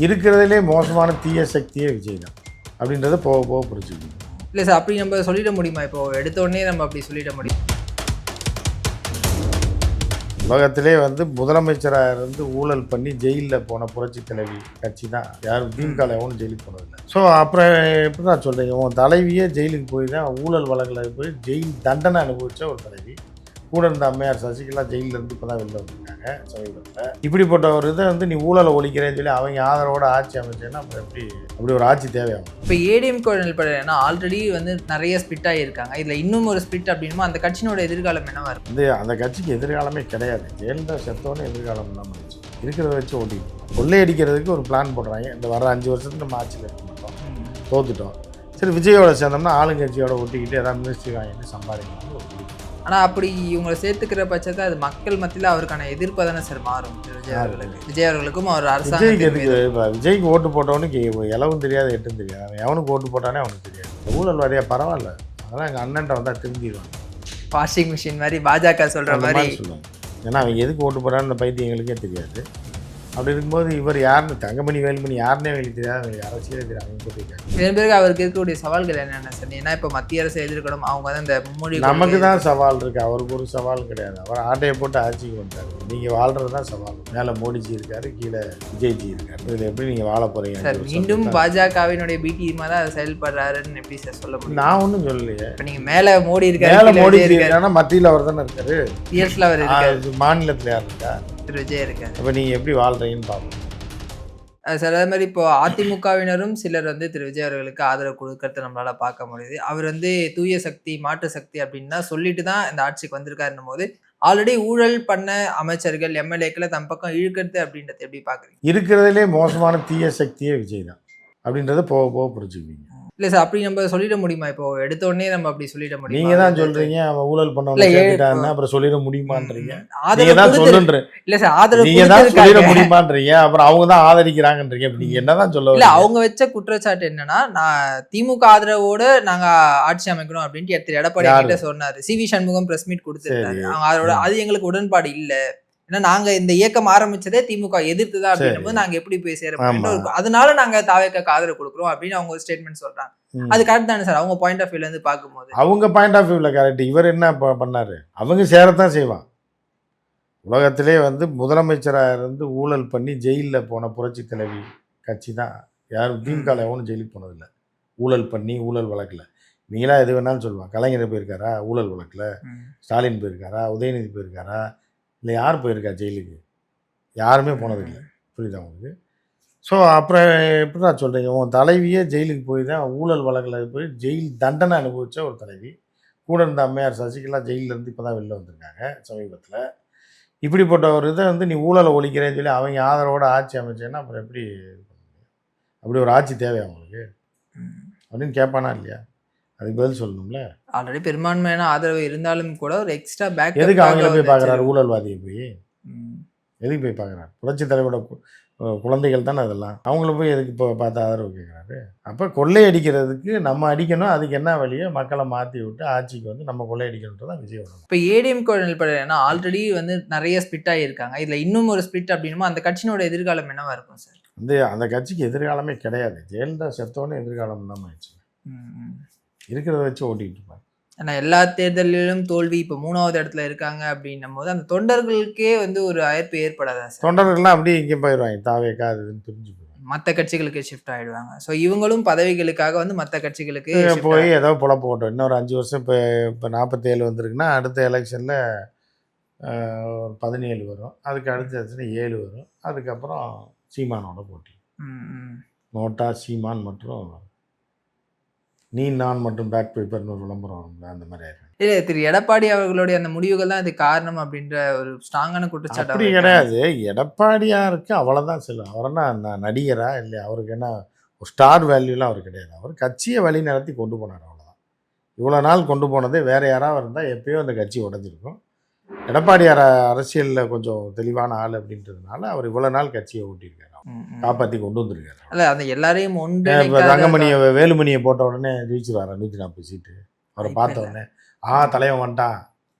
இருக்கிறதுலே மோசமான தீய சக்தியே விஜய் தான் அப்படின்றத போக போக புரிஞ்சுக்கணும். இல்லை சார், அப்படி நம்ம சொல்லிட முடியுமா? இப்போ எடுத்த உடனே நம்ம அப்படி சொல்லிட முடியும்? உலகத்திலே முதலமைச்சராக இருந்து ஊழல் பண்ணி ஜெயிலில் போன புரட்சி தலைவி கட்சி தான். யாரும் திமுக எவனும் ஜெயிலுக்கு போனதில்லை. ஸோ அப்புறம் எப்படி தான் சொல்கிறீங்க, உன் தலைவியே ஜெயிலுக்கு போய் தான் ஊழல் வழக்கில் போய் ஜெயில் தண்டனை அனுபவித்த ஒரு தலைவி. கூட இருந்த அம்மையார் சசிகலா ஜெயிலிருந்து இப்போ தான் வெளில வந்திருக்காங்க சமீபத்தில். இப்படிப்பட்ட ஒரு இதை நீ ஊழலை ஒழிக்கிறேன்னு சொல்லி அவங்க ஆதரவோட ஆட்சி அமைச்சேன்னா அப்புறம் அப்படி ஒரு ஆட்சி தேவையாகும். இப்போ ஏடிஎம்கே நிலப்படைனா ஆல்ரெடி நிறைய ஸ்பிட் ஆகியிருக்காங்க. இதில் இன்னும் ஒரு ஸ்பிட் அப்படின்னா அந்த கட்சியினோட எதிர்காலம் என்னவா இருக்கும்? அந்த கட்சிக்கு எதிர்காலமே கிடையாது. ஜெயலலிதா செத்தோன்னு எதிர்காலம் இல்லாமல் இருந்துச்சு. இருக்கிறத வச்சு ஓட்டிட்டு கொள்ளையடிக்கிறதுக்கு ஒரு பிளான் போடுறாங்க. இந்த வர 5 வருஷத்துக்கு நம்ம ஆட்சியில் இருக்க மாட்டோம், தோத்துட்டோம். சரி, விஜயோட சேர்ந்தோம்னா ஆளுங்கட்சியோட ஒட்டிக்கிட்டு ஏதாவது மினிஸ்ட்ரி வாங்கிட்டு சம்பாதிக்கணும் ஒரு பிடிக்கும். ஆனால் அப்படி இவங்களை சேர்த்துக்கிற பட்சத்தை அது மக்கள் மத்தியில் அவருக்கான எதிர்ப்பு தானே சார் மாறும். விஜய் அவர்களுக்கும் அவர் விஜய்க்கு ஓட்டு போட்டவனுக்கு எலவும் தெரியாது எட்டும் தெரியாது. எவனுக்கு ஓட்டு போட்டானே அவனுக்கு தெரியாது. ஊழல் வாரியா பரவாயில்ல, அதெல்லாம் எங்கள் அண்ணன்ட்ட வந்தால் திரும்பிடுவாங்க. வாஷிங் மிஷின் மாதிரி பாஜக சொல்கிற மாதிரி சொல்லுவாங்க. ஏன்னா அவங்க எதுக்கு ஓட்டு போட்டான்னு அந்த பைத்தியம் எங்களுக்கே தெரியாது. அப்படி இருக்கும்போது இவர் யாருன்னு தங்கமணி வேலுமணி யாருன்னே வெளியே தெரியாது, அவங்க அரசியலே தெரியாது. அவங்க போட்டிருக்காங்க. இதன் பிறகு அவருக்கு இருக்கக்கூடிய சவால்கள் என்னென்ன சார்? ஏன்னா இப்போ மத்திய அரசு எதிர்க்கணும், அவங்க இந்த மும்மொழி. நமக்கு தான் சவால் இருக்குது, அவருக்கு ஒரு சவால் கிடையாது. அவர் ஆட்டையை போட்டு ஆட்சிக்கு வந்துட்டார். நீங்கள் வாழ்றது தான் சவால். மேலே மோடிஜி இருக்காரு, கீழே விஜய்ஜி இருக்காரு. இதில் எப்படி நீங்கள் வாழ போகிறீங்க சார்? மீண்டும் பாஜகவினுடைய பிடிமா தான் செயல்படுறாருன்னு எப்படி சார் சொல்ல முடியும்? நான் ஒன்றும் சொல்லலையே. இப்போ நீங்கள் மேலே மோடி இருக்காரு, மேலே மோடிஜி இருக்காருன்னா மத்தியில் அவர் தானே இருக்காரு. இயர்ஸில் அவர் இருக்காரு, மாநிலத்தில் யார் இருக்கா? திரு விஜய் இருக்காரு. அப்போ நீங்கள் எப்படி வாழ்றீங்கன்னு பார்ப்போம் சார். அதே மாதிரி இப்போ அதிமுகவினரும் சிலர் திரு விஜய் அவர்களுக்கு ஆதரவு கொடுக்கறத நம்மளால பார்க்க முடியுது. அவர் தூய சக்தி மாற்று சக்தி அப்படின்னு தான் சொல்லிட்டு தான் இந்த ஆட்சிக்கு வந்திருக்காருன்னும் போது ஆல்ரெடி ஊழல் பண்ண அமைச்சர்கள் எம்எல்ஏக்களை தம் பக்கம் இழுக்கிறது அப்படின்றத எப்படி பார்க்குறீங்க? இருக்கிறதுலே மோசமான தீய சக்தியே விஜய் தான் அப்படின்றத போக போக புரிஞ்சுக்குவீங்க. இல்லை சார், அப்படி நம்ம சொல்லிட முடியுமா? இப்போ எடுத்த உடனே நம்ம அப்படி சொல்லிட முடியும்? நீங்க தான் சொல்றீங்க அவன் ஊழல் பண்ணவங்க, அப்புறம் சொல்லிட முடியுமான்றீங்க. நீங்க தான் சொல்லுன்ற. இல்ல சார், ஆதரவு நீங்க தான் சொல்லிட முடியுமான்றீங்க, அப்புறம் அவங்க தான் ஆதரிக்கிறாங்கன்றீங்க. நீங்க என்னதான் சொல்ல? இல்ல, அவங்க வச்ச குற்றச்சாட்டு என்னன்னா, நான் திமுக ஆதரவோட நாங்க ஆட்சி அமைக்கணும் அப்படின்ட்டு திரு எடப்பாடி கிட்ட சொன்னாரு. சிவி சண்முகம் பிரஸ் மீட் கொடுத்துருக்காரு. அதோட அது எங்களுக்கு உடன்பாடு இல்ல. ஏன்னா நாங்க இந்த இயக்கம் ஆரம்பிச்சதே திமுக எதிர்த்து தான் அப்படின்னும் போது நாங்க எப்படி போய் சேர, அதனால நாங்க தாவேக்காக்கு ஆதரவு கொடுக்குறோம் அப்படின்னு அவங்க ஒரு ஸ்டேட்மெண்ட் சொல்றாங்க. அது கரெக்ட் தானே சார்? அவங்க பாயிண்ட் ஆஃப் வியூல இருந்து பார்க்கும்போது அவங்க பாயிண்ட் ஆஃப் வியூல கரெக்ட். இவர் என்ன பண்ணாரு? அவங்க சேரத்தான் செய்வான். உலகத்திலே முதலமைச்சராக இருந்து ஊழல் பண்ணி ஜெயிலில் போன புரட்சி தலைவி கட்சி தான். யாரும் திமுக எவனும் ஜெயிலுக்கு போனதில்லை. ஊழல் பண்ணி ஊழல் வழக்கில் நீங்களா எது வேணாலும் சொல்லுவாங்க. கலைஞர் போயிருக்காரா ஊழல் வழக்கில்? ஸ்டாலின் போயிருக்காரா? உதயநிதி போயிருக்காரா? இல்லை யார் போயிருக்கா ஜெயிலுக்கு? யாருமே போனதில்லை. புரியுதா உங்களுக்கு? ஸோ அப்புறம் எப்படி தான் சொல்கிறீங்க, உன் தலைவியே ஜெயிலுக்கு போய் தான் ஊழல் வழக்கில் போய் ஜெயில் தண்டனை அனுபவித்த ஒரு தலைவி. கூட இருந்த அம்மையார் சசிகலா ஜெயிலிருந்து இப்போ தான் வெளில வந்திருக்காங்க சமீபத்தில். இப்படிப்பட்ட ஒரு இதை நீ ஊழலை ஒழிக்கிறேன்னு சொல்லி அவங்க ஆதரவோட ஆட்சி அமைச்சேன்னா அப்புறம் அப்படி ஒரு ஆட்சி தேவையா உங்களுக்கு அப்படின்னு கேட்பானா இல்லையா? அதுக்கு பதில் சொல்லணும்ல. ஆல்ரெடி பெரும்பான்மையான ஆதரவு இருந்தாலும் கூட ஒரு எக்ஸ்ட்ரா பேக். எதுக்கு அவங்கள போய் பார்க்குறாரு? ஊழல்வாதியை போய் எதுக்கு போய் பார்க்குறாரு? புரட்சி தலைவரோட குழந்தைகள் தானே அதெல்லாம். அவங்கள போய் எதுக்கு இப்போ பார்த்து ஆதரவு கேட்குறாரு? அப்போ கொள்ளையடிக்கிறதுக்கு நம்ம அடிக்கணும். அதுக்கு என்ன வழியோ மக்களை மாற்றி விட்டு ஆட்சிக்கு நம்ம கொள்ளையடிக்கணுன்றதான் விஜய் வரணும். இப்போ ஏடிஎம்கே நிலப்படைனா ஆல்ரெடி நிறைய ஸ்பிட் ஆகியிருக்காங்க. இதில் இன்னும் ஒரு ஸ்பிட் அப்படின்னா அந்த கட்சியினோட எதிர்காலம் என்னவா இருக்கும் சார்? அந்த கட்சிக்கு எதிர்காலமே கிடையாது. ஜெயலலிதா செத்தோன்னு எதிர்காலம் இல்லாமல் ஆயிடுச்சு. இருக்கிறத வச்சு ஓட்டிகிட்டு இருப்பாங்க. ஆனால் எல்லா தேர்தலிலும் தோல்வி. இப்போ 3வது இடத்துல இருக்காங்க அப்படின்னும் போது அந்த தொண்டர்களுக்கே ஒரு அயர்ப்பு ஏற்படாதா சார்? தொண்டர்கள்லாம் அப்படியே இங்கே போயிடுவாங்க. தாவேக்கா அதுன்னு பிரிஞ்சு போயிடுவாங்க, மற்ற கட்சிகளுக்கு ஷிஃப்ட் ஆகிடுவாங்க. ஸோ இவங்களும் பதவிகளுக்காக மற்ற கட்சிகளுக்கு போய் ஏதோ பொழப்பு போட்டோம். இன்னொரு 5 வருஷம் இப்போ 47 வந்திருக்குன்னா அடுத்த எலெக்ஷனில் 17 வரும். அதுக்கு அடுத்த எலெக்ஷன் 7 வரும். அதுக்கப்புறம் சீமானோட போட்டி. நோட்டா சீமான் மற்றும் நீ நான் மற்றும் பேக் பேப்பர்னு ஒரு விளம்பரம் வரும்ல, அந்த மாதிரி ஆயிடும். இல்லை, திரு எடப்பாடி அவர்களுடைய அந்த முடிவுகள் தான் இது காரணம் அப்படின்ற ஒரு ஸ்ட்ராங்கான குற்றச்சாட்டு. அப்படி கிடையாது. எடப்பாடியாருக்கு அவ்வளோதான் சொல்லும். அவர்னா நடிகரா இல்லை, அவருக்கு என்ன ஒரு ஸ்டார் வேல்யூலாம் அவர் கிடையாது. அவர் கட்சியை வழி நடத்தி கொண்டு போனார், அவ்வளோதான். இவ்வளோ நாள் கொண்டு போனதே வேறு யாராவது இருந்தால் எப்பயோ அந்த கட்சி உடஞ்சிருக்கும். எடப்பாடியார் அரசியலில் கொஞ்சம் தெளிவான ஆள் அப்படின்றதுனால அவர் இவ்வளோ நாள் கட்சியை ஓட்டியிருக்காரு, காப்பாற்றி கொண்டு வந்திருக்காரு. இல்லை, அந்த எல்லாரையும் தங்கமணியை வேலுமணியை போட்ட உடனே ஜெயிச்சிருவார் 140 சீட்டு. அவரை பார்த்த உடனே தலைவன் வந்துட்டான்.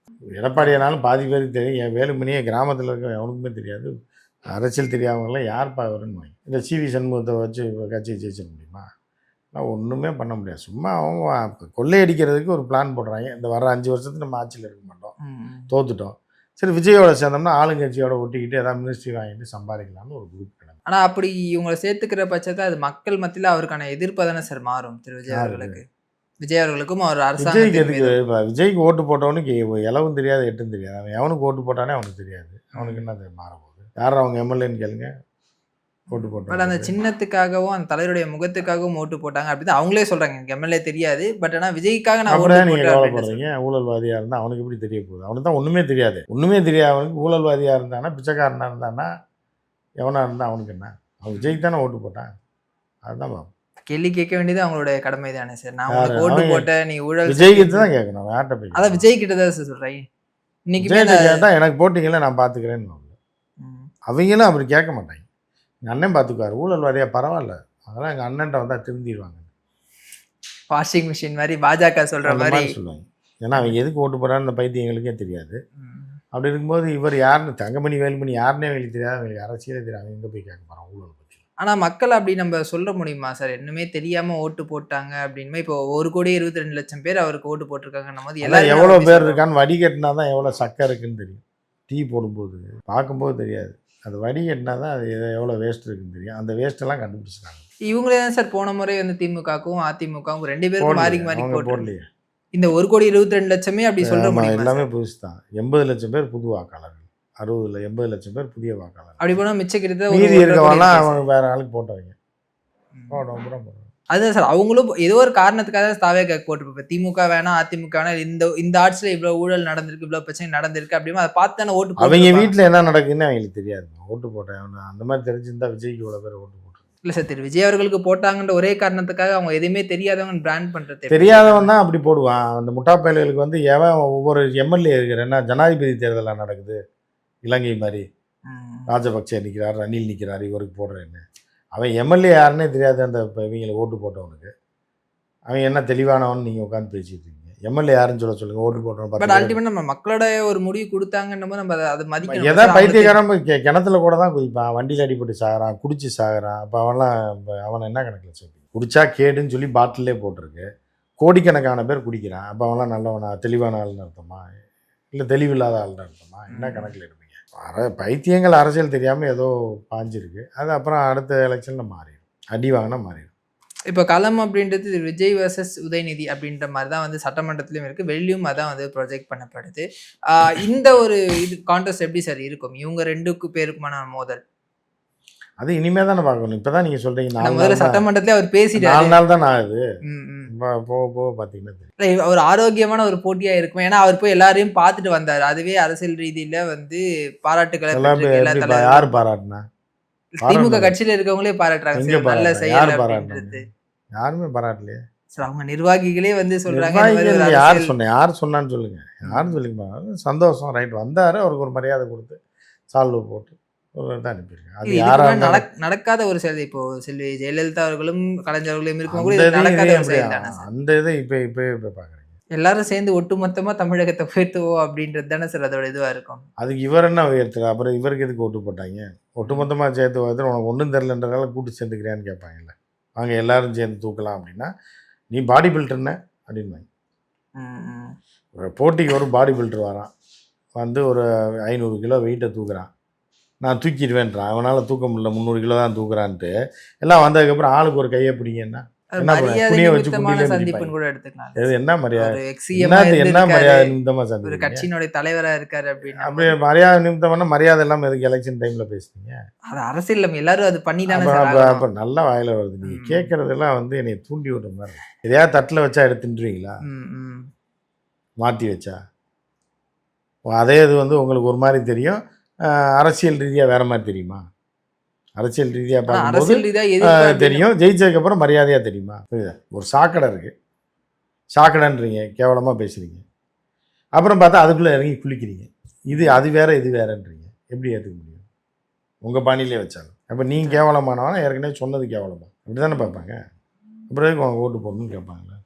எடப்பாடியானாலும் பாதி பேருக்கு தெரியும். என் வேலுமணியை கிராமத்தில் இருக்க எவனுக்குமே தெரியாது. அரசியல் தெரியாதவங்களாம் யார்ப்பா வருன்னு வாங்கி இந்த சிவி சண்முகத்தை வச்சு கட்சியை ஜெயிச்சிட முடியுமா? நான் ஒன்றுமே பண்ண முடியாது. சும்மா அவங்க கொள்ளையடிக்கிறதுக்கு ஒரு பிளான் போடுறாங்க. இந்த வர 5 வருஷத்துக்கு நம்ம ஆட்சியில் இருக்க மாட்டோம், தோத்துட்டோம். சரி விஜயோட சேர்ந்தோம்னா ஆளுங்கட்சியோட ஒட்டிக்கிட்டு ஏதாவது மினிஸ்ட்ரி வாங்கிட்டு சம்பாதிக்கலாம்னு ஒரு குரூப் கிடக்கு. ஆனா அப்படி இவங்களை சேர்த்துக்கிற பட்சத்தில் அது மக்கள் மத்தியில் அவருக்கான எதிர்ப்பு தானே சார் மாறும் திரு விஜய் அவர்களுக்கு. விஜய் அவர்களுக்கும் அவர் விஜய்க்கு அரசாங்கத்துக்கு எதுக்கு இப்போ விஜய்க்கு ஓட்டு போட்டவனுக்கு இலவும் தெரியாது எட்டும் தெரியாது. அவன் எவனுக்கு ஓட்டு போட்டானே அவனுக்கு தெரியாது. அவனுக்கு என்ன அது மாறப்போகுது? யாரும் அவங்க எம்எல்ஏன்னு கேளுங்க ஓட்டு பட் போட்டாங்க. அந்த சின்னத்துக்காகவும் அந்த தலைவருடைய முகத்துக்காகவும் ஓட்டு போட்டாங்க அப்படின்னு அவங்களே சொல்றாங்க. எனக்கு எம்எல்ஏ தெரியாது, பட் ஆனா விஜய்க்காக நான் ஓட்டு அப்புறம் நீங்கள் போட்டேன் அப்படின்னு கவலைப்படுறீங்க? ஊழல்வாதியாக இருந்தால் அவனுக்கு எப்படி தெரிய போகுது? அவனுக்கு தான் ஒன்றுமே தெரியாது. ஒன்றுமே தெரியாது அவனுக்கு. ஊழல்வாதியாக இருந்தானா பிச்சைக்காரனாக இருந்தானா எவனாக இருந்தால் அவனுக்கு என்ன? அவன் விஜய்க்கு தானே ஓட்டு போட்டான். அதுதான் பாப்போம். கேள்வி கேட்க வேண்டியது அவங்களுடைய கடமை தானே சார். நான் உங்களுக்கு ஓட்டு போட்டேன், நீ ஊழல் விஜய்க்கு தான் கேட்கணும். யார்கிட்ட போய் அதான் விஜய் கிட்ட தான் சார் சொல்றேன். இன்னைக்குமே விஜய்கிட்ட கேட்டால் எனக்கு போட்டிங்களே நான் பார்த்துக்கிறேன்னு அவங்களும் அப்படி கேட்க மாட்டாங்க. எங்கள் அண்ணன் பார்த்துக்குவார். ஊழல்வாதியாக பரவாயில்ல, அதெல்லாம் எங்கள் அண்ணன்ட்ட வந்தால் திருந்திடுவாங்க. வாஷிங் மிஷின் மாதிரி பாஜக சொல்ற அந்த மாதிரி மாதிரி சொல்லுவாங்க. ஏன்னா அவங்க எதுக்கு ஓட்டு போடுறான்னு அந்த பைத்தியம் எங்களுக்கே தெரியாது. அப்படி இருக்கும்போது இவர் யாருன்னு தங்கமணி வேலுமணி யாருன்னே அவங்களுக்கு தெரியாது. அவங்களுக்கு அரசியலே தெரியாது. எங்கே போய் கேட்க போகிறான் ஊழல் பற்றி? ஆனா மக்கள் அப்படி நம்ம சொல்ல முடியுமா சார்? இன்னுமே தெரியாம ஓட்டு போட்டாங்க அப்படின்னு. இப்போ 1,22,00,000 பேர் அவருக்கு ஓட்டு போட்டிருக்காங்கன்னும் போது எல்லாம் எவ்வளோ பேர் இருக்கான்னு வடிகட்டினா தான் எவ்வளோ சக்கை இருக்குன்னு தெரியும். டீ போடும்போது பார்க்கும்போது தெரியாது. அது வடிகட்டினா தான் அது எவ்வளோ வேஸ்ட் இருக்குன்னு தெரியும். அந்த வேஸ்ட்டெல்லாம் கண்டுபிடிச்சிட்டாங்க. இவங்களே தான் சார் போன முறை வந்து திமுகவுக்கும் அதிமுகவும் 2 பேருக்கும் மாறி மாறி போட்டு போடலையே. இந்த 1,22,00,000 அப்படி சொல்ல முடியுமா? எல்லாமே புதுசு தான். 80 லட்சம் பேர் புது வாக்காளர்கள், 80 லட்சம் பேர் புதிய வாக்காளர்கள். அப்படி போனா மிச்சக்கிட்ட மீதி இருக்கவெல்லாம் அவங்க வேற ஆளுக்கு போட்டவங்க. அதுதான் சார், அவங்களும் ஏதோ ஒரு காரணத்துக்காக தாவேக போட்டு திமுக வேணாம் அதிமுக வேணாம், இந்த ஆட்சியில இவ்வளவு ஊழல் நடந்திருக்கு, இவ்வளவு பிரச்சனை நடந்திருக்கு அப்படின்னு அதை பார்த்து தானே ஓட்டு போட்டு. அவங்க வீட்டுல என்ன நடக்குதுன்னு அவங்களுக்கு தெரியாது. ஓட்டு போட்டேன் அந்த மாதிரி தெரிஞ்சிருந்தா விஜய்க்கு இவ்வளவு பேர் ஓட்டு போட்டு இல்ல சார். திரு விஜய் அவர்களுக்கு போட்டாங்கன்ற ஒரே காரணத்துக்காக அவங்க எதுவுமே தெரியாதவங்க பிராண்ட் பண்றது. தெரியாதவன் தான் அப்படி போடுவான். அந்த முட்டா பயல்களுக்கு வந்து எவன் ஒவ்வொரு எம்எல்ஏ இருக்கிறேன்னா ஜனாதிபதி தேர்தலாம் நடக்குது இலங்கை மாதிரி. ராஜபக்சே நிற்கிறார், ரணில் நிற்கிறார், இவருக்கு போடுறேன்னு. அவன் எம்எல்ஏ யாருன்னே தெரியாது. அந்த இவங்களை ஓட்டு போட்டவனுக்கு அவன் என்ன தெளிவானவன் நீங்கள் உட்காந்து பேசிட்டு இருக்கீங்க. எம்எல்ஏ யாருன்னு சொல்லுங்க. ஓட்டு போட்டவன். பட் அல்டிமேட் நம்ம மக்களோட ஒரு முடிவு கொடுத்தாங்கன்னும் போது நம்ம அதை மதிக்கணும். எதாவது பைத்தியக்காரன் கிணத்துல கூட தான் குதிப்பான். வண்டியில் அடிப்பட்டு சாகிறான், குடிச்சு சாகிறான். அப்போ அவனை என்ன கணக்கில் சேர்ப்பீங்க? குடிச்சா கேடுன்னு சொல்லி பாட்டிலே போட்டிருக்கு. கோடிக்கணக்கான பேர் குடிக்கிறான். அப்போ அவன்லாம் நல்லவனா, தெளிவான ஆள்னு அர்த்தமா? இல்லை தெளிவில்லாத ஆள்னு அர்த்தமா? என்ன கணக்கில் எடுப்பீங்க? பைத்தியங்கள் அரசியல் தெரியாமல் ஏதோ பாஞ்சிருக்கு. அது அப்புறம் அடுத்த எலெக்ஷனில் மாறிடும். அடி வாங்கினா மாறிடும். இப்போ களம் அப்படின்றது விஜய் வர்சஸ் உதயநிதி அப்படின்ற மாதிரி தான் வந்து சட்டமன்றத்திலையும் இருக்குது, வெளியும் அதான் வந்து ப்ரொஜெக்ட் பண்ணப்படுது. இந்த ஒரு இது கான்டெஸ்ட் எப்படி சார் இருக்கும் இவங்க 2 பேருக்குமான மோதல்? அது இனிமே தானே பார்க்கணும். இப்போ தான் நீங்கள் சொல்கிறீங்க. முதல்ல சட்டமன்றத்திலே அவர் பேசிட்டாரு. 4 நாள் தான் ஆகுது. போக போக பார்த்தீங்கன்னா ஒரு ஆரோக்கியமான ஒரு போட்டியா இருக்கும். ஏன்னா அவர் போய் எல்லாரையும் பார்த்துட்டு வந்தார். அதுவே அரசியல் ரீதியில வந்து பாராட்டுக்களை யார் பாராட்டினா? திமுக கட்சியில இருக்கவங்களே பாராட்டுறாங்க. நல்ல செயல் அப்படின்றது யாருமே பாராட்டலையே. அவங்க நிர்வாகிகளே வந்து சொல்றாங்க. யார் சொன்னான்னு சொல்லுங்க. யாரும் சொல்லிக்க. சந்தோஷம், ரைட். வந்தாரு, அவருக்கு ஒரு மரியாதை கொடுத்து சால்வு போட்டு தான் அனுப்பியிருக்கேன். அது யாரும் நடக்காத ஒரு செயல். இப்போ செல்வி ஜெயலலிதா அவர்களும் கலைஞர்களும் இருக்கும் நடக்காத ஒரு செயல் தானே. அந்த இதை இப்போ பார்க்குறீங்க. எல்லாரும் சேர்ந்து ஒட்டுமொத்தமா தமிழகத்தை உயர்த்துவோம் அப்படின்றது தானே சார் அதோட இதுவா இருக்கும். அதுக்கு இவர் என்ன உயர்த்துற? அப்புறம் இவருக்கு எதுக்கு ஓட்டு போட்டாங்க? ஒட்டுமொத்தமாக சேர்த்து உயர்த்து உனக்கு ஒன்றும் தெரிலன்றதால கூட்டு சேர்ந்துக்கிறியான்னு கேட்பாங்கல்ல. வாங்க எல்லாரும் சேர்ந்து தூக்கலாம் அப்படின்னா நீ பாடி பில்டர்ன அப்படின்பாங்க. ஒரு போட்டிக்கு ஒரு பாடி பில்டர் வரான், வந்து ஒரு 500 கிலோ வெயிட்டை தூக்குறான். நான் தூக்கிடுவேன்றான். அவனால் தூக்க முடியல, 300 கிலோ தான் தூக்குறான்ட்டு எல்லாம் வந்ததுக்கப்புறம் ஆளுக்கு ஒரு கையை பிடிங்கன்னா என்ன மரியாதை நிமித்தமா சந்திப்பு? கட்சியினுடைய தலைவரா இருக்காரு அப்படின்னு அப்படி மரியாதை நிமித்தமான மரியாதை எல்லாம் எதுக்கு எலெக்ஷன் டைம்ல பேசுறீங்க? அது அரசியல் எல்லாரும் அது பண்ணி தானே. அப்ப நல்ல வாயில வருது. நீங்க கேட்கறதெல்லாம் வந்து என்னை தூண்டி விடுற மாதிரி. எதையாவது தட்டுல வச்சா எடுத்துட்டுருவீங்களா? மாத்தி வச்சா அதே இது வந்து உங்களுக்கு ஒரு மாதிரி தெரியும். அரசியல் ரீதியா வேற மாதிரி தெரியுமா? அரசியல் ரீதியாக பார்க்கும்போது தெரியும். ஜெயிச்சதுக்கப்புறம் மரியாதையாக தெரியுமா? ஒரு சாக்கடை இருக்குது, சாக்கடைன்றீங்க, கேவலமாக பேசுகிறீங்க. அப்புறம் பார்த்தா அதுக்குள்ளே இறங்கி குளிக்கிறீங்க. அது வேற இது வேறன்றீங்க. எப்படி ஏற்றுக்க முடியும் உங்கள் பாணியிலே வச்சாலும்? அப்போ நீங்கள் கேவலமானவனா? ஏற்கனவே சொன்னது கேவலமா? அப்படி தானே பார்ப்பாங்க. அப்புறம் அவங்க ஓட்டு போடணும்னு கேட்பாங்களே.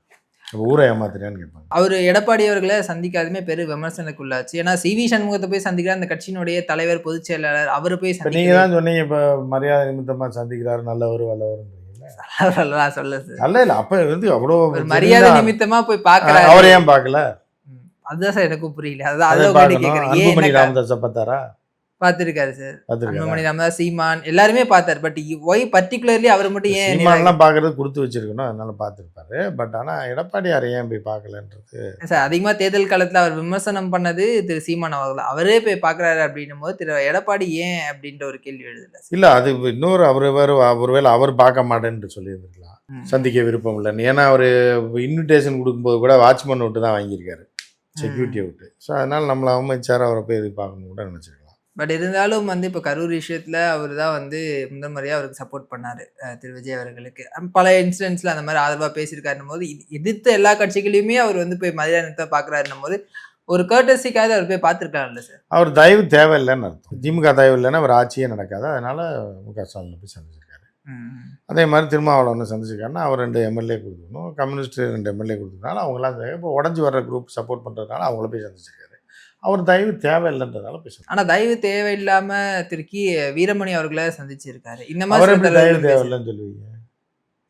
ஊரை ஏமாத்துறியான்னு கேட்பாங்க. அவர் எடப்பாடி அவர்களை சந்திக்காதுமே பெரு விமர்சனக்குள்ளாச்சு. ஏன்னா சிவி சண்முகத்தை போய் சந்திக்கிறார், அந்த கட்சியினுடைய தலைவர் பொதுச் செயலாளர் அவரை போய் இப்போ நீங்கள் தான் சொன்னீங்க, இப்போ மரியாதை நிமித்தமாக சந்திக்கிறாரு, நல்லவர் வல்லவருன்றீங்களா? சொல்ல சார் நல்ல இல்லை, அப்போ வந்து அவ்வளோ ஒரு மரியாதை நிமித்தமா போய் பாக்குறாரு. அவரை ஏன் பார்க்கல? அதுதான் சார் எனக்கும் புரியல. அதான் அதை அதை கேட்கறேன். அன்புமணி ராமதாஸை பார்த்தாரா? பார்த்திருக்காரு சார். பார்த்துருக்காரு. அன்புமணி ராமதாஸ், சீமான் எல்லாருமே பார்த்தாரு. பட் ஒய் பர்டிகுலர்லி அவர் மட்டும் ஏன் சீமான்லாம் பார்க்கறது கொடுத்து வச்சிருக்கணும், அதனால பார்த்துருப்பாரு. பட் ஆனால் எடப்பாடியார் ஏன் போய் பார்க்கலன்றது சார் அதிகமா தேர்தல் காலத்துல அவர் விமர்சனம் பண்ணது திரு சீமான் அவர்கள். அவரே போய் பாக்குறாரு அப்படின்னும் போது திரு எடப்பாடி ஏன் அப்படின்ற ஒரு கேள்வி எழுதல. இல்லை, அது இன்னொரு ஒருவேளை அவர் பார்க்க மாட்டேன்னு சொல்லியிருந்துருக்கலாம், சந்திக்க விருப்பம் இல்லைன்னு. ஏன்னா அவர் இன்விடேஷன் கொடுக்கும்போது கூட வாட்ச்மேன் விட்டு தான் வாங்கியிருக்காரு, செக்யூரிட்டியை விட்டு. ஸோ அதனால் நம்மளை அமைச்சார் அவரை போய் எதுக்கு பார்க்கணும் கூட நினச்சிருக்கலாம். பட் இருந்தாலும் வந்து இப்போ கரூர் விஷயத்தில் அவர் தான் வந்து முதல் முறையாக அவருக்கு சப்போர்ட் பண்ணார் திரு விஜய் அவர்களுக்கு. பல இன்சிடென்ட்ஸில் அந்த மாதிரி ஆதரவாக பேசியிருக்காருன்னும் போது எதிர்த்த எல்லா கட்சிகளையுமே அவர் வந்து போய் மதியானத்தை பார்க்குறாருன்னும் போது ஒரு கர்டசிக்காக அவர் போய் பார்த்துருக்காருல்ல சார். அவர் தயவு தேவையில்லைன்னு அர்த்தம். திமுக தயவு இல்லைன்னா அவர் ஆட்சியே நடக்காது. அதனால் முக ஸ்டாலின் போய் சந்திச்சிருக்காரு. அதே மாதிரி திருமாவளவன் சந்திச்சிருக்காருன்னா அவர் 2 எம்எல்ஏ கொடுத்துக்கணும், கம்யூனிஸ்ட் 2 எம்எல்ஏ கொடுத்துருக்காங்க. அவங்களாம் இப்போ உடஞ்சி வர்ற குரூப் சப்போர்ட் பண்ணுறதுனால அவங்கள போய் சந்திச்சிருக்காரு. அவர் தயவு தேவையில்லைன்றதால பேசுறாரு. ஆனால் தயவு தேவையில்லாம திருக்கி வீரமணி அவர்களை சந்திச்சிருக்காரு. இந்த மாதிரி தயவு தேவையில்லைன்னு சொல்லுவீங்க?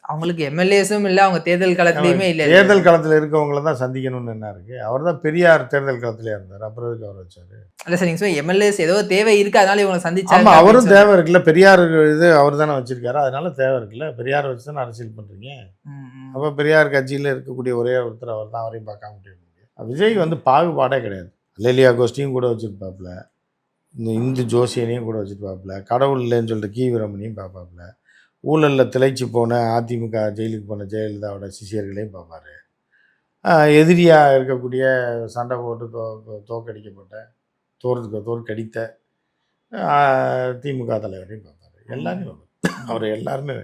அவங்களுக்கு எம்எல்ஏஸும் இல்லை, அவங்க தேர்தல் காலத்துலையுமே இல்லை. தேர்தல் காலத்தில் இருக்கவங்கள தான் சந்திக்கணும்னு என்ன இருக்கு? அவர் தான் பெரியார் தேர்தல் காலத்திலே இருந்தார், அப்புறம் எதுக்கு அவர் வச்சாரு? இல்லை சார், நீங்கள் எம்எல்ஏஸ் ஏதோ தேவை இருக்கு அதனால இவங்களை சந்திச்சாங்க. ஆமாம், அவரும் தேவை இருக்குல்ல, பெரியார் இது அவர் தானே வச்சிருக்காரு, அதனால தேவை இருக்குல்ல. பெரியார் வச்சு தானே அரசியல் பண்ணுறீங்க. அப்போ பெரியார் கட்சியில் இருக்கக்கூடிய ஒரே ஒருத்தர் அவர் தான், அவரையும் பார்க்க முடியும். விஜய் வந்து பாகுபாடே கிடையாது. லலியா கோஷ்டியும் கூட வச்சுருப்பாப்புல, இந்த இந்து ஜோசியனையும் கூட வச்சுருப்பாப்புல, கடவுள் இல்லைன்னு சொல்லிட்டு கி வீரமணியும் பார்ப்பாப்புல, ஊழலில் திளைச்சி போன அதிமுக ஜெயிலுக்கு போன ஜெயலலிதாவோட சிஷியர்களையும் பார்ப்பார், எதிரியாக இருக்கக்கூடிய சண்டை போட்டு தோற்கடிக்கப்பட்ட தோற்கடித்த திமுக தலைவரையும் பார்ப்பார். எல்லாரையும் அவர் எல்லாருமே.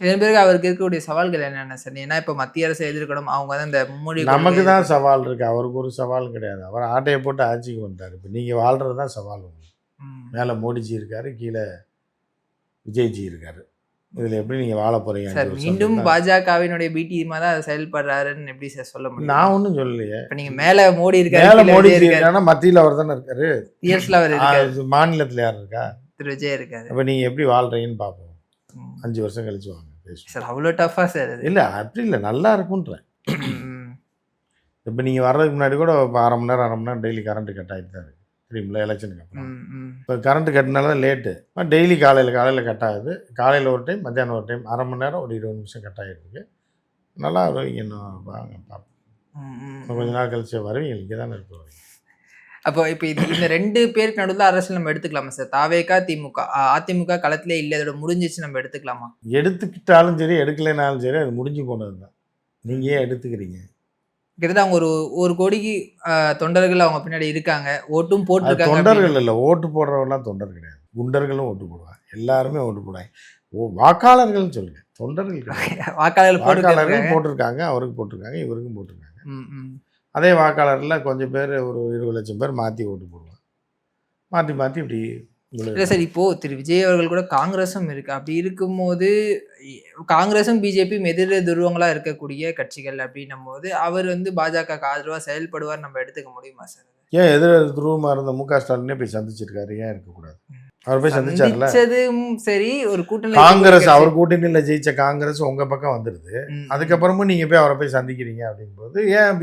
இதன் பிறகு அவருக்கு இருக்கக்கூடிய சவால்கள் என்னென்ன சார்? ஏன்னா இப்போ மத்திய அரசு எதிர்க்கணும், அவங்க தான் இந்த மும்மொழி. நமக்கு தான் சவால் இருக்குது, அவருக்கு ஒரு சவாலும் கிடையாது. அவர் ஆட்டையை போட்டு ஆட்சிக்கு வந்துட்டார். இப்போ நீங்கள் வாழ்கிறது தான் சவால் உங்களுக்கு. மேலே மோடிஜி இருக்கார், கீழே விஜய்ஜி இருக்கார். இதில் எப்படி நீங்கள் வாழ போகிறீங்க சார்? மீண்டும் பாஜகவினுடைய பி டீமாக தான் செயல்படுறாருன்னு எப்படி சார் சொல்ல முடியும்? நான் ஒன்றும் சொல்லலையே. இப்போ நீங்கள் மேலே மோடி இருக்காரு, மேலே மோடிஜி இருக்காருன்னா மத்தியில் அவர் தானே இருக்காரு, அவர் இருக்காரு, மாநிலத்தில் யார் இருக்கா? திரு விஜய் இருக்காரு. இப்போ நீங்கள் எப்படி வாழ்கிறீங்கன்னு பார்ப்போம், 5 வருஷம் கழிச்சு வாங்க சார். அவ்வளோ டஃபா சார்? இல்லை, அப்படி இல்லை, நல்லா இருக்குன்றேன். இப்போ நீங்கள் வர்றதுக்கு முன்னாடி கூட 1/2 மணி நேரம் டெய்லி கரண்ட்டு கட் ஆகிட்டு தான் இருக்குது, தெரியுமில்ல, எலெக்ஷனுக்கு அப்புறம். இப்போ கரண்ட்டு கட்டினால தான் லேட்டு. டெய்லி காலையில் கட் ஆகுது. காலையில் ஒரு டைம், மத்தியானம் ஒரு டைம், 1/2 மணி நேரம், ஒரு 20 நிமிஷம் கட் ஆகிருக்கு. நல்லா வருவீங்க, இன்னும் வாங்க பார்ப்போம். கொஞ்ச நாள் கழிச்சு வருவீங்க, இங்கே தானே இருக்க. அப்போ இப்போ இந்த 2 பேருக்கு நடுவில் அரசியல் நம்ம எடுத்துக்கலாமா சார்? தாவேகா, திமுக, அதிமுக களத்திலே இல்லை, அதோட முடிஞ்சிச்சு, நம்ம எடுத்துக்கலாமா? எடுத்துக்கிட்டாலும் சரி, எடுக்கலைனாலும் சரி, அது முடிஞ்சு போனது தான். நீங்கள் ஏன் எடுத்துக்கிறீங்க? கிட்டத்தட்ட அவங்க ஒரு கோடிக்கு தொண்டர்கள் அவங்க பின்னாடி இருக்காங்க, ஓட்டும் போட்டுருக்காங்க. தொண்டர்கள் இல்லை, ஓட்டு போடுறவங்களாம் தொண்டர் கிடையாது, குண்டர்களும் ஓட்டு போடுவாங்க, எல்லாருமே ஓட்டு போடுவாங்க. வாக்காளர்கள் சொல்லுங்க, தொண்டர்கள் வாக்காளர்கள் போட்டிருக்காங்க, அவருக்கு போட்டிருக்காங்க, இவருக்கும் போட்டிருக்காங்க. அதே வாக்காளரில் கொஞ்சம் பேர், ஒரு 20 லட்சம் பேர் மாற்றி ஓட்டு போடுவாங்க. மாற்றி இப்படி. இல்லை சார், இப்போது திரு விஜய் அவர்கள் கூட காங்கிரஸும் இருக்குது. அப்படி இருக்கும்போது காங்கிரஸும் பிஜேபியும் எதிர் துருவங்களாக இருக்கக்கூடிய கட்சிகள் அப்படின்னும் போது அவர் வந்து பாஜக ஆதரவாக செயல்படுவார் நம்ம எடுத்துக்க முடியுமா சார்? ஏன் எதிர் துருவமாக இருந்த முக ஸ்டாலினே போய் சந்திச்சிருக்காரு, ஏன் இருக்கக்கூடாது? அவர் போய் சந்திச்சார்ல. சரி, ஒரு கூட்டணி காங்கிரஸ், அவர் கூட்டணியில் ஜெயிச்ச காங்கிரஸ் உங்க பக்கம் வந்துடுது. அதுக்கப்புறமும் நீங்க போய் அவரை போய் சந்திக்கிறீங்க அப்படிங்கும்போது ஏன்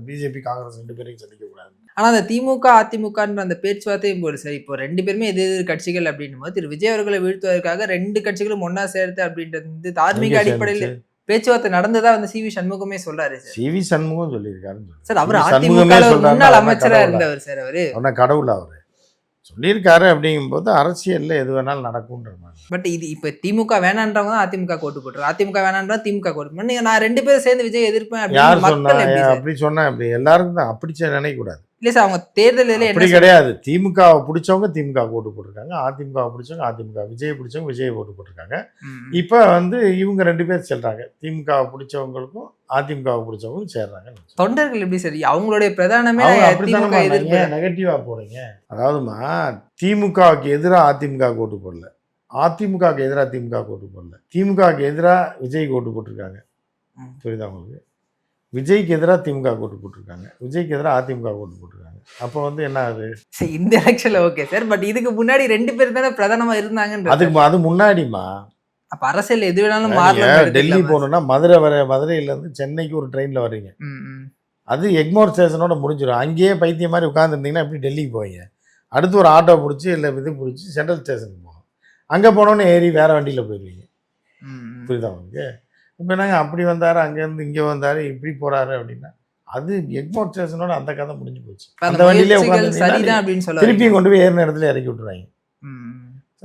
பிஜேபி காங்கிரஸ் 2 பேரையும் சந்திக்க கூடாது? ஆனா அந்த திமுக அதிமுகன்ற அந்த பேச்சுவார்த்தையும் போது சார், இப்போ 2 பேருமே எதிர் கட்சிகள் அப்படின்னும் போது திரு விஜய் அவர்களை வீழ்த்துவதற்காக 2 கட்சிகளும் ஒன்னா சேர்த்து அப்படின்றது வந்து தார்மீக அடிப்படையில் பேச்சுவார்த்தை நடந்ததா வந்து சிவி சண்முகமே சொல்றாரு. சிவி சண்முகம் சொல்லியிருக்காரு சார். அவர் அதிமுக முன்னாள் அமைச்சரா இருந்தவர் சார். அவரு கடவுள், அவரு சொல்லியிருக்காரு. அப்படிங்கும்போது அரசியலில் எது வேணாலும் நடக்கும்ன்ற மாதிரி. பட் இது இப்போ திமுக வேணான்றவங்க தான் அதிமுக கோட்டு போட்டுரு, அதிமுக வேணான்றா திமுக கோட்டு பண்ணி, நான் 2 பேரும் சேர்ந்து விஜய் எதிர்ப்பேன். யார் சொன்னா? அப்படி சொன்னா அப்படி எல்லாருக்கும் தான் அப்படி நினைக்கக்கூடாது. இல்லை சார், அவங்க தேர்தலில் அப்படி கிடையாது. திமுகவை பிடிச்சவங்க திமுக ஓட்டு போட்டிருக்காங்க, அதிமுகவை பிடிச்சவங்க அதிமுக, விஜய் பிடிச்சவங்க விஜய் ஓட்டு போட்டிருக்காங்க. இப்போ வந்து இவங்க 2 பேர் செல்றாங்க, திமுகவை பிடிச்சவங்களுக்கும் அதிமுகவை பிடிச்சவங்களும் சேர்றாங்க. தொண்டர்கள் எப்படி சரி? அவங்களுடைய பிரதானமே நெகட்டிவா போறீங்க. அதாவதுமா, திமுகவுக்கு எதிராக அதிமுக ஓட்டு போடல, அதிமுகவுக்கு எதிராக திமுக ஓட்டு போடல, திமுகவுக்கு எதிராக விஜய் ஓட்டு போட்டிருக்காங்க. புரியுதா உங்களுக்கு? விஜய்க்கு எதிராக திமுக ஓட்டு போட்டிருக்காங்க, விஜய்க்கு எதிராக அதிமுக ஓட்டு போட்டிருக்காங்க. அப்போ வந்து என்ன ஆகுது? சரி, இந்த எலெக்ஷன்ல ஓகே சார். பட் இதுக்கு முன்னாடி 2 பேர் தானே பிரதானமா இருந்தாங்கன்ற. அது முன்னாடிமா. அப்ப அரசியல் எது வேணாலும் நீங்க மாறலாம். டெல்லி போகணும்னா மதுரையிலேருந்து சென்னைக்கு ஒரு ட்ரெயினில் வர்றீங்க. அது எக்மோர் ஸ்டேஷனோட முடிஞ்சிடும். அங்கேயே பைத்தியம் மாதிரி உட்காந்துருந்தீங்கன்னா எப்படி டெல்லிக்கு போவீங்க? அடுத்து ஒரு ஆட்டோ பிடிச்சி இல்லை இது பிடிச்சி சென்ட்ரல் ஸ்டேஷனுக்கு போகணும். அங்கே போனோன்னு ஏறி வேறு வண்டியில் போயிடுவீங்க. புரியுதா உங்களுக்கு? இப்போ என்னங்க அப்படி வந்தார், அங்கேருந்து இங்கே வந்தார், இப்படி போகிறாரு அப்படின்னா அது எக்மோர் ஸ்டேஷனோட அந்த கதை முடிஞ்சு போச்சு. அந்த வண்டியிலே உட்காந்து திருப்பியும் கொண்டு போய் ஏறின இடத்துல இறக்கி விட்டுருவாங்க.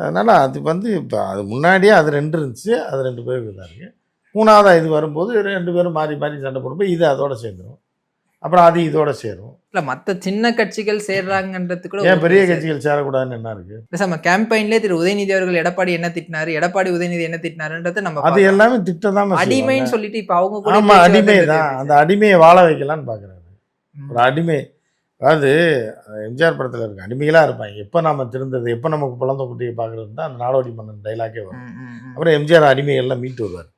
அதனால் அது வந்து இப்போ அது முன்னாடியே அது 2 இருந்துச்சு, அது 2 பேருக்கு இதாக இருக்குது. 3ஆவதாக இது வரும்போது 2 பேரும் மாறி மாறி சண்டை போடும்போது இது அதோட சேர்ந்துடும். அப்புறம் அது இதோட சேரும். இல்லை மற்ற சின்ன கட்சிகள் சேர்றாங்கன்றது கூட ஏன் பெரிய கட்சிகள் சேரக்கூடாதுன்னு என்ன இருக்குது? நம்ம கேம்பெயின்லேயே திரு உதயநிதி அவர்கள் எடப்பாடி என்ன திட்டினாரு, எடப்பாடி உதயநிதி என்ன திட்டினாருன்றது நம்ம அது எல்லாமே திட்டம் அடிமைன்னு சொல்லிட்டு இப்போ அவங்க கூட ஆமாம் அடிமை தான். அந்த அடிமையை வாழ வைக்கலான்னு பார்க்குறாரு. ஒரு அடிமை, அதாவது எம்ஜிஆர் படத்தில் இருக்க அடிமைகளாக இருப்பாங்க. எப்போ நம்ம திருந்தது, எப்போ நமக்கு பிறந்த குட்டியை பார்க்குறது தான் அந்த நாடோடி மன்னன் டைலாக்கே வரும். அப்புறம் எம்ஜிஆர் அடிமைகள்லாம் மீட்டு வருவார்.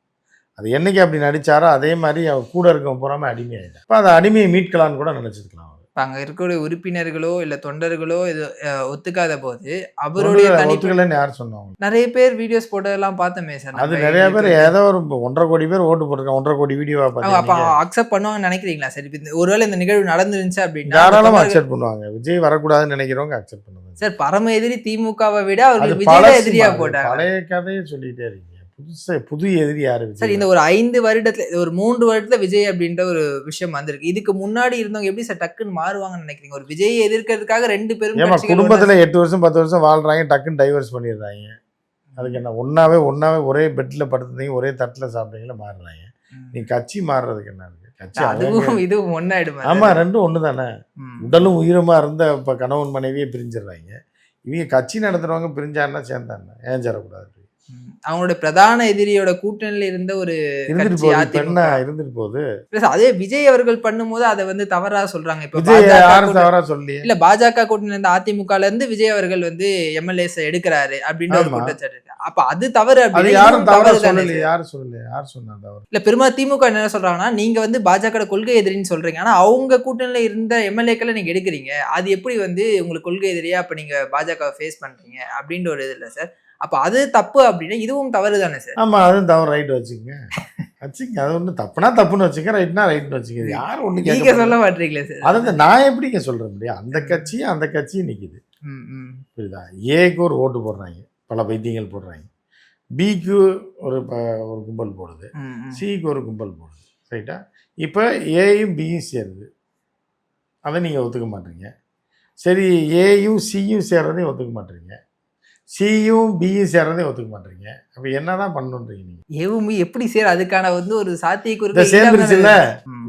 அது என்னைக்கு அப்படி நடித்தாரோ அதே மாதிரி அவர் கூட இருக்கவங்க போகாம அடிமையாயிடும். இப்போ அந்த அடிமையை மீட்கலான்னு கூட நினச்சிருக்கலாம். அங்கே இருக்கக்கூடிய உறுப்பினர்களோ இல்லை தொண்டர்களோ இது ஒத்துக்காத போது அவருடைய ஒத்துக்கலன்னு யார் சொன்னாங்க? நிறைய பேர் வீடியோஸ் போட்டதெல்லாம் பார்த்தோமே சார். அது நிறைய பேர் ஏதோ ஒரு 1.5 கோடி பேர் ஓட்டு போட்டிருக்காங்க. 1.5 கோடி வீடியோவா பார்த்து அப்போ அக்செப்ட் பண்ணுவாங்கன்னு நினைக்கிறீங்களா? சரி, ஒருவேளை இந்த நிகழ்வு நடந்துருந்துச்சு அப்படின்னா தாராளமாக அக்செப்ட் பண்ணுவாங்க. விஜய் வரக்கூடாதுன்னு நினைக்கிறவங்க அக்செப்ட் பண்ணுவாங்க. சார், பரம எதிரி திமுகவை விட அவருக்கு விஜய் எதிரியா போட்டாங்க. பழைய கதையை சொல்லிட்டே இருக்கீங்க. புது எதிரி யாரு? சார், இந்த ஒரு 5 வருடத்துல ஒரு 3 வருடத்துல விஜய் அப்படின்ற ஒரு விஷயம் வந்திருக்கு. இதுக்கு முன்னாடி இருந்தவங்க எப்படி சார் டக்குன்னு மாறுவாங்கன்னு நினைக்கிறீங்க? ஒரு விஜயை எதிர்க்கிறதுக்காக 2 பேரும் குடும்பத்துல 8 வருஷம் 10 வருஷம் வாழ்றாங்க, டக்குன்னு டைவர்ஸ் பண்ணிடுறாங்க. அதுக்கு என்ன ஒன்னாவே ஒரே பெட்ல படுத்துறீங்க, ஒரே தட்டுல சாப்பிட்டீங்களா மாறுறாங்க. நீ கட்சி மாறுறதுக்கு என்ன இருக்கு? கட்சி அதுவும் இதுவும் ஒன்னாயிடுமா? ஆமா, 2 ஒண்ணு தானே. உடலும் உயிரமா இருந்த இப்ப கணவன் மனைவியே பிரிஞ்சிடுறாங்க. இவங்க கட்சி நடத்துறவங்க பிரிஞ்சாருன்னா சேர்ந்தாங்க, ஏன் சேரக்கூடாது? அவங்களோட பிரதான எதிரியோட கூட்டணியில இருந்த ஒரு இருந்துட்டு போகுது. அதே விஜய் அவர்கள் பண்ணும்போது அதை வந்து தவறா சொல்றாங்க. இப்ப தவறா சொல்லி இல்ல, பாஜக கூட்டணி இருந்த அதிமுகல இருந்து விஜய் அவர்கள் வந்து எம்எல்ஏஸ் எடுக்கிறாரு அப்படின்ற ஒரு குற்றச்சாட்டு இருக்கு. அப்ப அது தவறு. யாரும் தவறு சொல்லல. யார் சொன்னா தவறு? இல்ல, பெரும்பாலும் திமுக என்ன சொல்றாங்கன்னா, நீங்க வந்து பாஜக கொள்கை எதிரின்னு சொல்றீங்க, ஆனா அவங்க கூட்டணியில இருந்த எம்எல்ஏக்களை நீங்க எடுக்கிறீங்க, அது எப்படி வந்து உங்களுக்கு கொள்கை எதிரியா அப்ப நீங்க பாஜக ஃபேஸ் பண்றீங்க அப்படின்ற ஒரு இது இல்ல சார். அப்ப அது தப்பு அப்படின்னா இதுவும் தவறு தானே சார்? ஆமா, அதுவும் தவறு. ரைட் வச்சுக்கங்க. அது ஒண்ணு தப்புனா தப்புன்னு வச்சுக்க, ரைட்னா ரைட்னு வச்சுக்க. யாரும் ஒண்ணு நீங்க சொல்ல மாட்டீங்களே சார். அதை நான் எப்படிங்க சொல்ற முடியும்? அந்த கட்சியும் நிக்குது. புரியுதா? ஏக்கு ஒரு ஓட்டு போடுறாங்க, பல பைத்தியங்கள் போடுறாங்க. பிக்கு ஒரு கும்பல் போடுது, சிக்கு ஒரு கும்பல் போடுது. ரைட்டா? இப்போ ஏயும் பியும் சேருது, அதை நீங்கள் ஒத்துக்க மாட்டீங்க. சரி, ஏயும் சியும் சேர்றதையும் ஒத்துக்க மாட்டீங்க, சியும் பியும் சேர்றதையும் ஒத்துக்க மாட்டீங்க. அப்போ என்ன தான் பண்ணணுன்றீங்க நீங்கள்? ஏவும் எப்படி சேர் அதுக்கான வந்து ஒரு சாத்தியக்கூறு சேர்ந்துருச்சு இல்லை?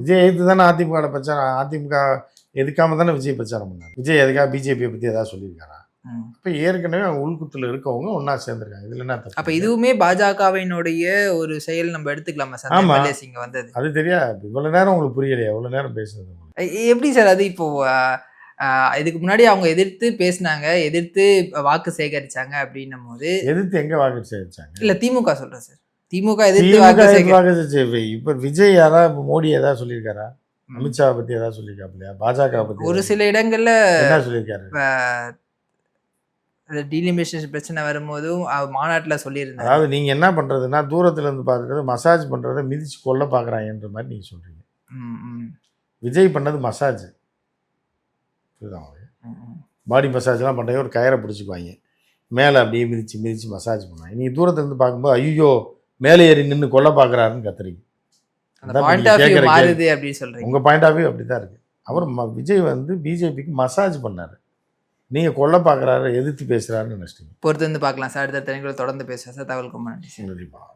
விஜய் எதிர்த்து தானே அதிமுக பிரச்சாரம், அதிமுக எதுக்காம தானே விஜய் பிரச்சாரம் பண்ணார். விஜய் எதுக்காக பிஜேபியை பற்றி எதாவது சொல்லியிருக்காரா? இப்போ ஏற்கனவே அவங்க உள்குத்துல இருக்கவங்க ஒன்னா சேர்ந்துருக்காங்க. இதுல என்ன தப்பு? அப்ப இதுவுமே பாஜகவினுடைய ஒரு செயல் நம்ம எடுத்துக்கலாமா சார்? ஆமா, இங்க வந்தது அது தெரியாது. இவ்வளவு நேரம் உங்களுக்கு புரியலையா? எவ்வளவு நேரம் பேசுறது எப்படி சார்? அது இப்போ இதுக்கு முன்னாடி அவங்க எதிர்த்து பேசினாங்க, எதிர்த்து வாக்கு சேகரிச்சாங்க அப்படின்னும் போது எதிர்த்து எங்க வாக்கு சேகரிச்சாங்க? இல்ல, திமுக சொல்றேன் சார். திமுக எதிர்த்து வாக்கு இப்ப விஜய் யாராவது மோடி ஏதாவது சொல்லியிருக்காரா? அமித்ஷா பத்தி ஏதாவது சொல்லியிருக்காப்லையா? பாஜக பத்தி ஒரு சில இடங்கள்ல என்ன சொல்லியிருக்காரு? டீலிமினேஷன் பிரச்சனை வரும்போதும் மாநாட்டுல சொல்லியிருந்தாங்க. அதாவது நீங்க என்ன பண்றதுன்னா, தூரத்துல இருந்து பாக்குறது மசாஜ் பண்றதை மிதிச்சு கொல்ல பாக்குறாங்கன்ற மாதிரி நீங்க சொல்றீங்க. விஜய் பண்ணது மசாஜ். பாடி மசாஜ்லாம் பண்ணுறீங்க, ஒரு கயரை பிடிச்சிக்குவாங்க, மேலே அப்படியே மிதிச்சு மசாஜ் பண்ணுவாங்க. நீங்கள் தூரத்துலேருந்து பார்க்கும்போது ஐயோ மேலே ஏறி நின்று கொல்ல பார்க்குறாருன்னு கத்துறீங்க. உங்கள் பாயிண்ட் ஆஃப் வியூ அப்படி தான் இருக்குது. அவர் விஜய் வந்து பிஜேபிக்கு மசாஜ் பண்ணார், நீங்கள் கொல்ல பார்க்குறாரு, எதிர்த்து பேசுகிறாருன்னு நினச்சிட்டீங்க. பொறுத்து வந்து பார்க்கலாம் சார். அடுத்த தொடர்ந்து பேசுகிறேன் சார். தகவல் ரொம்ப நன்றி.